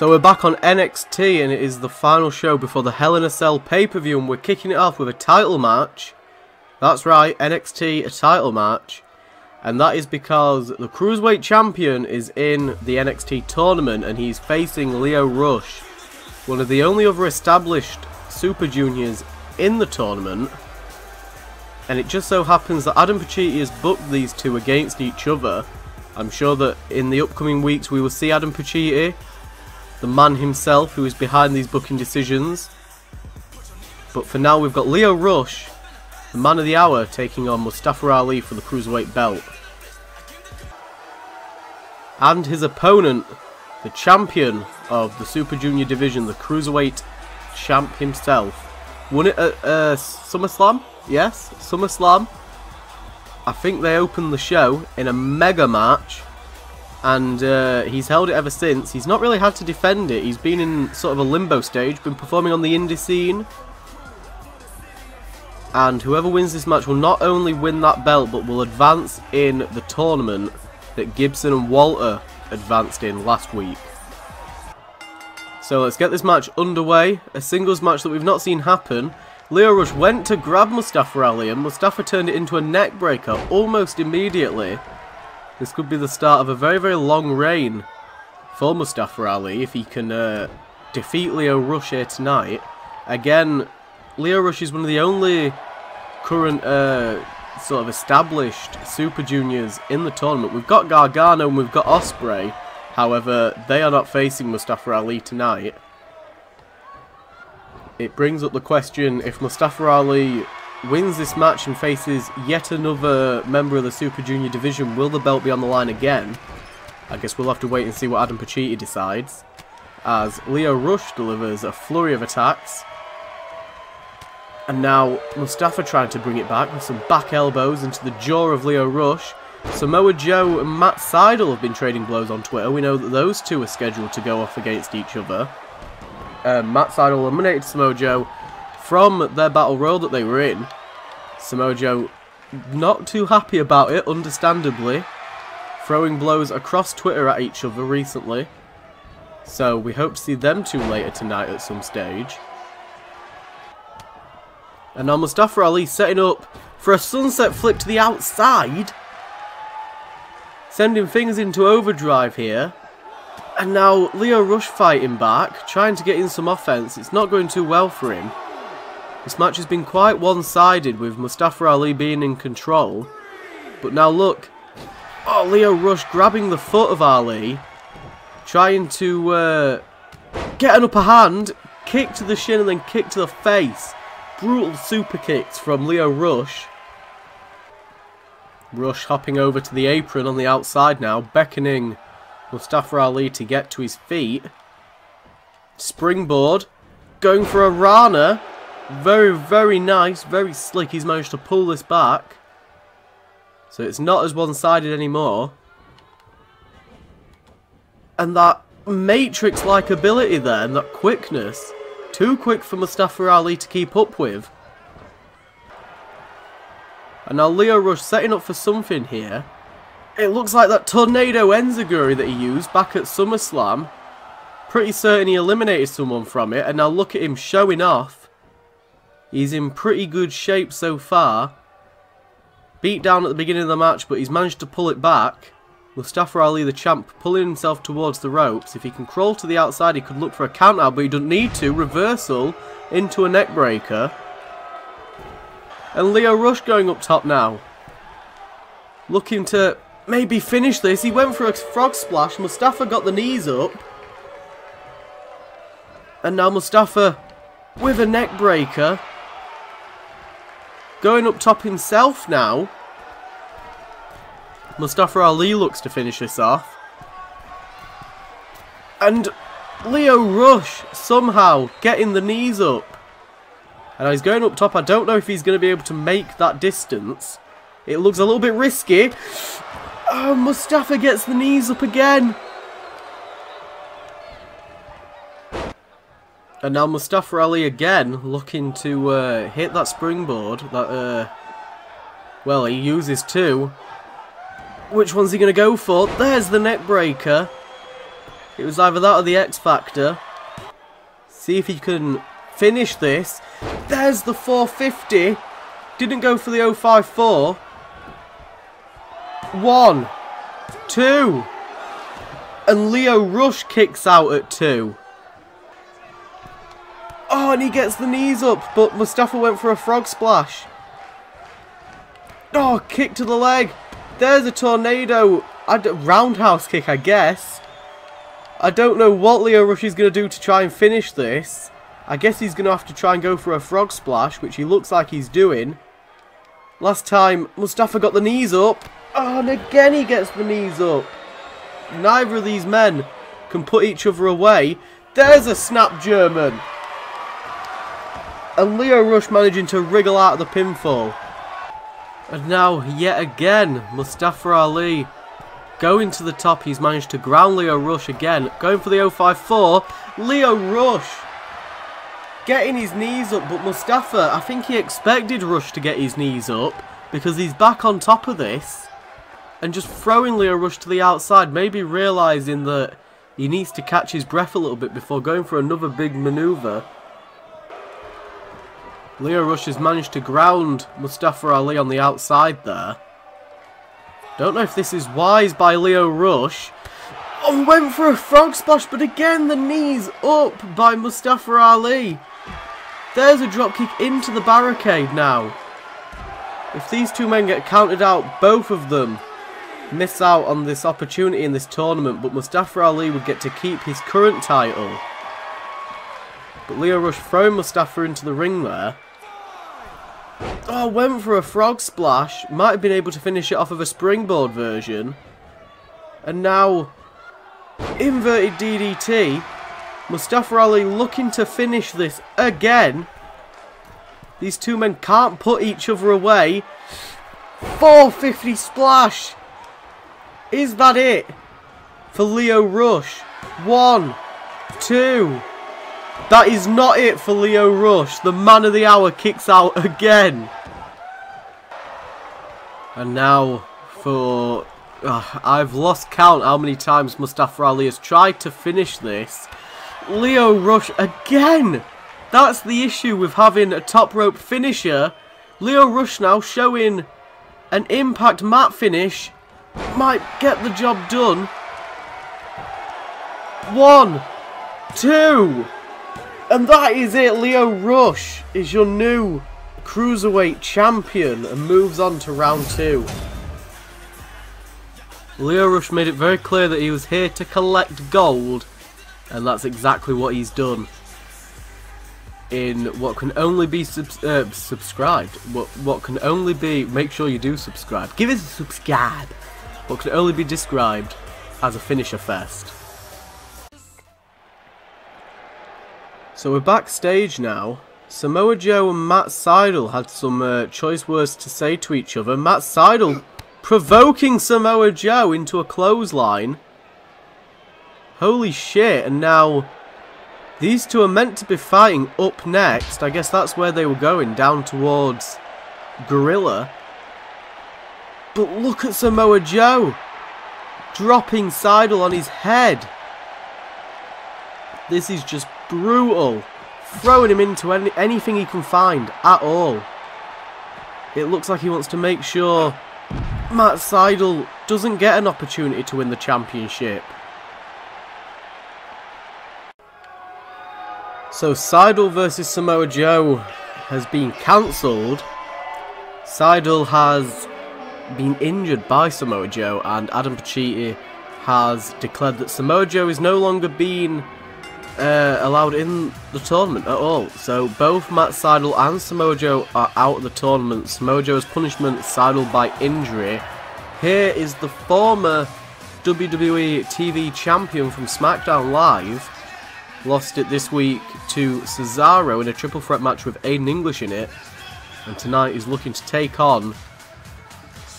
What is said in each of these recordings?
So we're back on NXT and it is the final show before the Hell in a Cell pay-per-view, and we're kicking it off with a title match. That's right, NXT, a title match. And that is because the Cruiserweight Champion is in the NXT tournament and he's facing Lio Rush, one of the only other established Super Juniors in the tournament. And it just so happens that Adam Pacitti has booked these two against each other. I'm sure that in the upcoming weeks we will see Adam Pacitti, the man himself who is behind these booking decisions. But for now we've got Lio Rush, the man of the hour, taking on Mustafa Ali for the Cruiserweight belt. And his opponent, the champion of the Super Junior division, the Cruiserweight champ himself. Won it at SummerSlam? Yes, SummerSlam. I think they opened the show in a mega match. And he's held it ever since. He's not really had to defend it. He's been in sort of a limbo stage, been performing on the indie scene. And whoever wins this match will not only win that belt, but will advance in the tournament that Gibson and Walter advanced in last week. So let's get this match underway. A singles match that we've not seen happen. Lio Rush went to grab Mustafa Ali and Mustafa turned it into a neck breaker almost immediately. This could be the start of a very, very long reign for Mustafa Ali if he can defeat Lio Rush here tonight. Again, Lio Rush is one of the only current sort of established Super Juniors in the tournament. We've got Gargano and we've got Ospreay. However, they are not facing Mustafa Ali tonight. It brings up the question, if Mustafa Ali wins this match and faces yet another member of the Super Junior division, will the belt be on the line again? I guess we'll have to wait and see what Adam Pacitti decides, as Lio Rush delivers a flurry of attacks. And now Mustafa trying to bring it back with some back elbows into the jaw of Lio Rush. Samoa Joe and Matt Sydal have been trading blows on Twitter. We know that those two are scheduled to go off against each other. Matt Sydal eliminated Samoa Joe from their battle royal that they were in. Samoa Joe not too happy about it, understandably. Throwing blows across Twitter at each other recently. So we hope to see them two later tonight at some stage. And now Mustafa Ali setting up for a sunset flip to the outside. Sending things into overdrive here. And now Lio Rush fighting back, trying to get in some offense. It's not going too well for him. This match has been quite one-sided with Mustafa Ali being in control. But now look. Oh, Lio Rush grabbing the foot of Ali. Trying to get an upper hand. Kick to the shin and then kick to the face. Brutal super kicks from Lio Rush. Rush hopping over to the apron on the outside now, beckoning Mustafa Ali to get to his feet. Springboard. Going for a Rana. Very, very nice. Very slick. He's managed to pull this back. So it's not as one-sided anymore. And that Matrix-like ability there, and that quickness. Too quick for Mustafa Ali to keep up with. And now Lio Rush setting up for something here. It looks like that Tornado Enziguri that he used back at SummerSlam. Pretty certain he eliminated someone from it. And now look at him showing off. He's in pretty good shape so far. Beat down at the beginning of the match, but he's managed to pull it back. Mustafa Ali, the champ, pulling himself towards the ropes. If he can crawl to the outside, he could look for a count out, but he doesn't need to. Reversal into a neck breaker. And Lio Rush going up top now. Looking to maybe finish this. He went for a frog splash. Mustafa got the knees up. And now Mustafa with a neck breaker. Going up top himself now. Mustafa Ali looks to finish this off. And Lio Rush somehow getting the knees up. And he's going up top. I don't know if he's going to be able to make that distance. It looks a little bit risky. Oh, Mustafa gets the knees up again. And now Mustafa Ali again looking to hit that springboard. That well, he uses two. Which one's he going to go for? There's the neck breaker. It was either that or the X Factor. See if he can finish this. There's the 450. Didn't go for the 054. 1, 2. And Lio Rush kicks out at 2. Oh, and he gets the knees up, but Mustafa went for a frog splash. Oh, kick to the leg. There's a tornado. Roundhouse kick, I guess. I don't know what Lio Rush is going to do to try and finish this. I guess he's going to have to try and go for a frog splash, which he looks like he's doing. Last time, Mustafa got the knees up. Oh, and again he gets the knees up. Neither of these men can put each other away. There's a snap German. And Lio Rush managing to wriggle out of the pinfall. And now, yet again, Mustafa Ali going to the top. He's managed to ground Lio Rush again. Going for the 054. Lio Rush getting his knees up. But Mustafa, I think he expected Rush to get his knees up, because he's back on top of this. And just throwing Lio Rush to the outside, maybe realising that he needs to catch his breath a little bit before going for another big manoeuvre. Lio Rush has managed to ground Mustafa Ali on the outside there. Don't know if this is wise by Lio Rush. Oh, went for a frog splash, but again the knees up by Mustafa Ali. There's a dropkick into the barricade now. If these two men get counted out, both of them miss out on this opportunity in this tournament, but Mustafa Ali would get to keep his current title. But Lio Rush throwing Mustafa into the ring there. Oh, went for a frog splash. Might have been able to finish it off of a springboard version. And now, inverted DDT. Mustafa Ali looking to finish this again. These two men can't put each other away. 450 splash. Is that it for Lio Rush? 1, 2. That is not it for Lio Rush. The man of the hour kicks out again. And now for... I've lost count how many times Mustafa Ali has tried to finish this. Lio Rush again. That's the issue with having a top rope finisher. Lio Rush now showing an impact mat finish. Might get the job done. 1, 2. And that is it. Lio Rush is your new Cruiserweight champion and moves on to round 2. Lio Rush made it very clear that he was here to collect gold, and that's exactly what he's done. In what can only be subscribed. What can only be... Make sure you do subscribe. Give us a subscribe. What can only be described as a finisher fest. So we're backstage now. Samoa Joe and Matt Seidel had some choice words to say to each other. Matt Seidel provoking Samoa Joe into a clothesline. Holy shit, and now these two are meant to be fighting up next. I guess that's where they were going, down towards Gorilla. But look at Samoa Joe dropping Seidel on his head. This is just brutal. Throwing him into anything he can find at all. It looks like he wants to make sure Matt Seidel doesn't get an opportunity to win the championship. So Seidel versus Samoa Joe has been cancelled. Seidel has been injured by Samoa Joe, and Adam Pacitti has declared that Samoa Joe is no longer being allowed in the tournament at all. So both Matt Seidel and Samoa Joe are out of the tournament. Samoa Joe's punishment, Seidel by injury. Here is the former WWE TV champion from SmackDown Live. Lost it this week to Cesaro in a triple threat match with Aiden English in it. And tonight he's looking to take on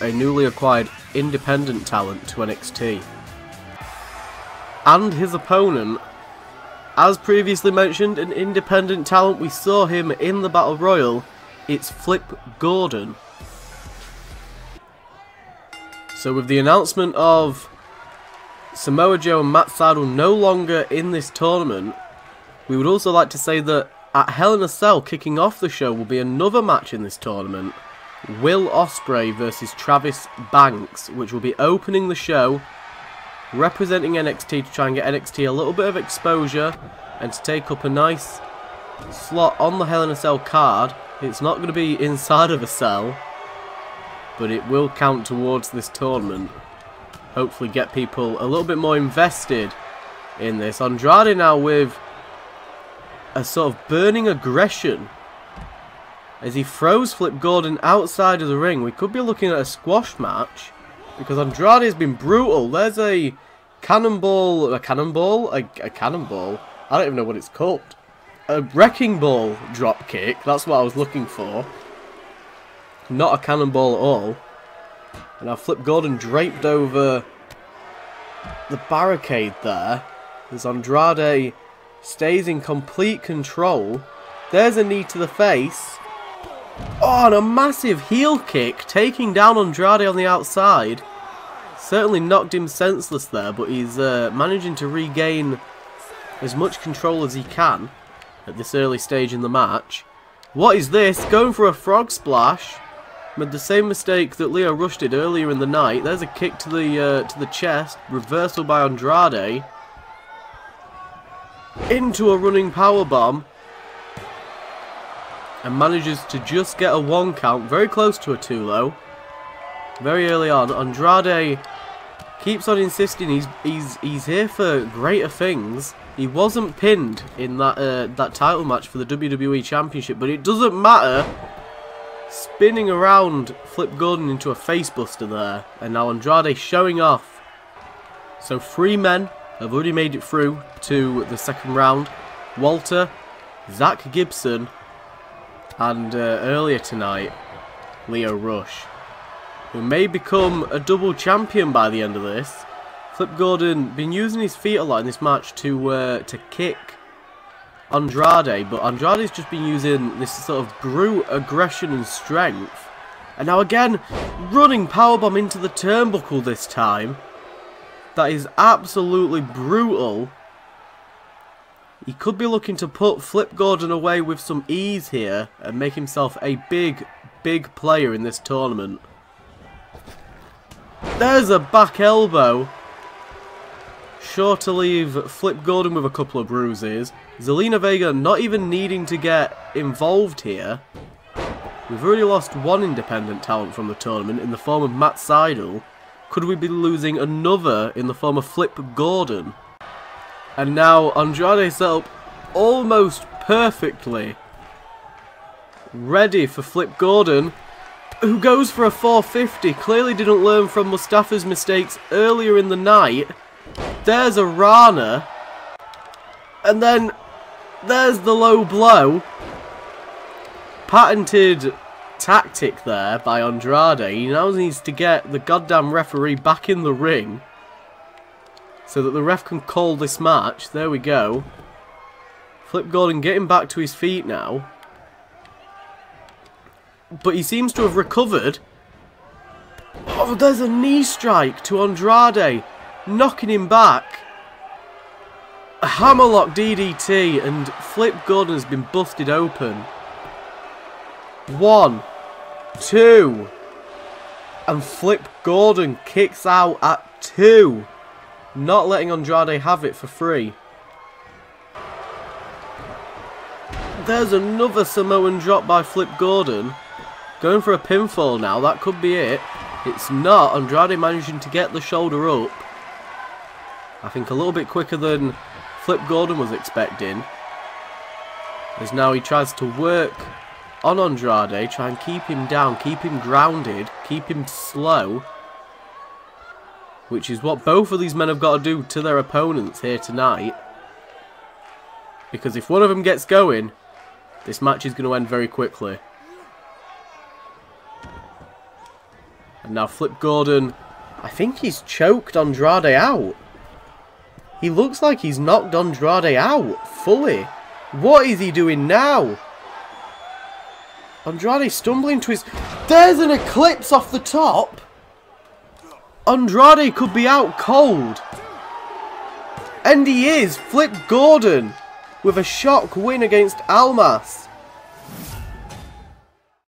a newly acquired independent talent to NXT. And his opponent, as previously mentioned, an independent talent. We saw him in the Battle Royal. It's Flip Gordon. So with the announcement of Samoa Joe and Matt Sydal no longer in this tournament, we would also like to say that at Hell in a Cell, kicking off the show, will be another match in this tournament. Will Ospreay versus Travis Banks, which will be opening the show, representing NXT to try and get NXT a little bit of exposure and to take up a nice slot on the Hell in a Cell card. It's not going to be inside of a cell, but it will count towards this tournament. Hopefully get people a little bit more invested in this. Andrade now with a sort of burning aggression as he throws Flip Gordon outside of the ring. We could be looking at a squash match because Andrade has been brutal. There's a cannonball. I don't even know what it's called. A wrecking ball drop kick. That's what I was looking for. Not a cannonball at all. And now Flip Gordon draped over the barricade there as Andrade stays in complete control. There's a knee to the face. Oh, and a massive heel kick taking down Andrade on the outside. Certainly knocked him senseless there, but he's managing to regain as much control as he can at this early stage in the match. What is this? Going for a frog splash. Made the same mistake that Lio Rush did earlier in the night. There's a kick to the chest. Reversal by Andrade. Into a running powerbomb. And manages to just get a 1 count. Very close to a 2 though. Very early on. Andrade keeps on insisting he's here for greater things. He wasn't pinned in that title match for the WWE Championship, but it doesn't matter. Spinning around Flip Gordon into a facebuster there. And now Andrade showing off. So 3 men have already made it through to the second round. Walter, Zach Gibson, and earlier tonight, Lio Rush, who may become a double champion by the end of this. Flip Gordon been using his feet a lot in this match to kick Andrade, but Andrade's just been using this sort of brute aggression and strength. And now again, running powerbomb into the turnbuckle this time. That is absolutely brutal. He could be looking to put Flip Gordon away with some ease here and make himself a big, big player in this tournament. There's a back elbow. Sure to leave Flip Gordon with a couple of bruises. Zelina Vega not even needing to get involved here. We've already lost 1 independent talent from the tournament in the form of Matt Sydal. Could we be losing another in the form of Flip Gordon? And now Andrade set up almost perfectly. Ready for Flip Gordon, who goes for a 450. Clearly didn't learn from Mustafa's mistakes earlier in the night. There's a Rana. And then there's the low blow. Patented tactic there by Andrade. He now needs to get the goddamn referee back in the ring so that the ref can call this match. There we go. Flip Gordon getting back to his feet now. But he seems to have recovered. Oh, there's a knee strike to Andrade, knocking him back. A hammerlock DDT, and Flip Gordon has been busted open. 1, 2, and Flip Gordon kicks out at 2, not letting Andrade have it for free. There's another Samoan drop by Flip Gordon. Going for a pinfall now, that could be it. It's not. Andrade managing to get the shoulder up. I think a little bit quicker than Flip Gordon was expecting. As now he tries to work on Andrade, try and keep him down, keep him grounded, keep him slow. Which is what both of these men have got to do to their opponents here tonight. Because if one of them gets going, this match is going to end very quickly. And now Flip Gordon, I think he's choked Andrade out. He looks like he's knocked Andrade out fully. What is he doing now? Andrade stumbling to his... There's an eclipse off the top. Andrade could be out cold. And he is! Flip Gordon with a shock win against Almas.